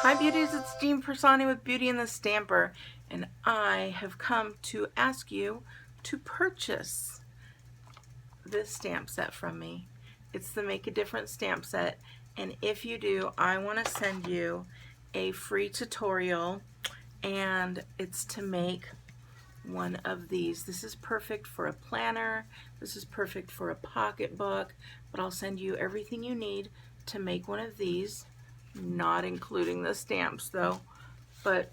Hi beauties, it's Jean Persani with Beauty and the Stamper, and I have come to ask you to purchase this stamp set from me. It's the Make a Difference stamp set, and if you do, I want to send you a free tutorial, and it's to make one of these. This is perfect for a planner, this is perfect for a pocketbook, but I'll send you everything you need to make one of these. Not including the stamps though, but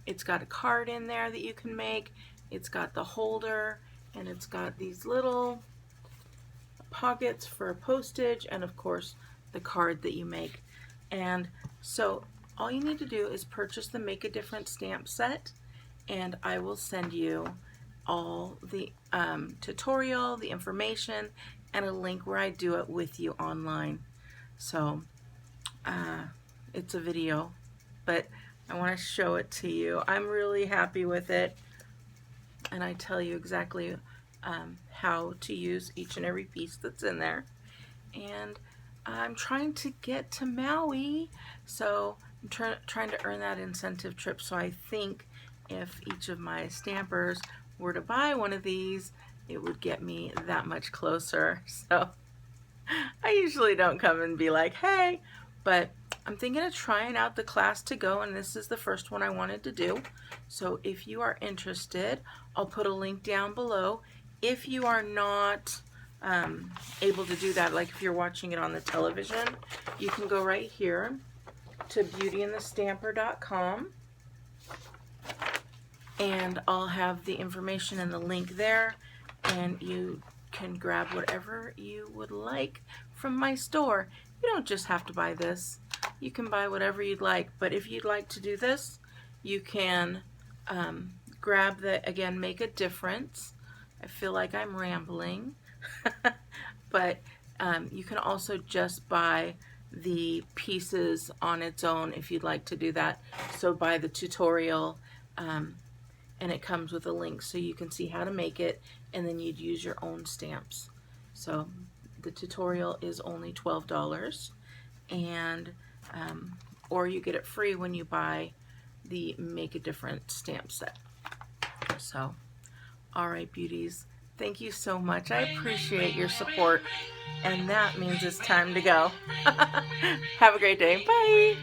it's got a card in there that you can make, it's got the holder, and it's got these little pockets for postage, and of course the card that you make. And so all you need to do is purchase the Make a Difference stamp set, and I will send you all the tutorial, the information, and a link where I do it with you online. So it's a video, but I want to show it to you. I'm really happy with it, and I tell you exactly how to use each and every piece that's in there. And I'm trying to get to Maui, so I'm trying to earn that incentive trip. So I think if each of my stampers were to buy one of these, it would get me that much closer. So I usually don't come and be like, hey, but I'm thinking of trying out the Class to Go, and this is the first one I wanted to do. So if you are interested, I'll put a link down below. If you are not able to do that, like if you're watching it on the television, you can go right here to beautyandthestamper.com, and I'll have the information and the link there, and you can grab whatever you would like from my store. You don't just have to buy this. You can buy whatever you'd like, but if you'd like to do this, you can grab the, again, Make a Difference. I feel like I'm rambling, but you can also just buy the pieces on its own if you'd like to do that. So buy the tutorial, and it comes with a link so you can see how to make it, and then you'd use your own stamps. So the tutorial is only $12, and or you get it free when you buy the Make a Difference stamp set. So, all right, beauties, thank you so much. I appreciate your support, and that means it's time to go. Have a great day. Bye.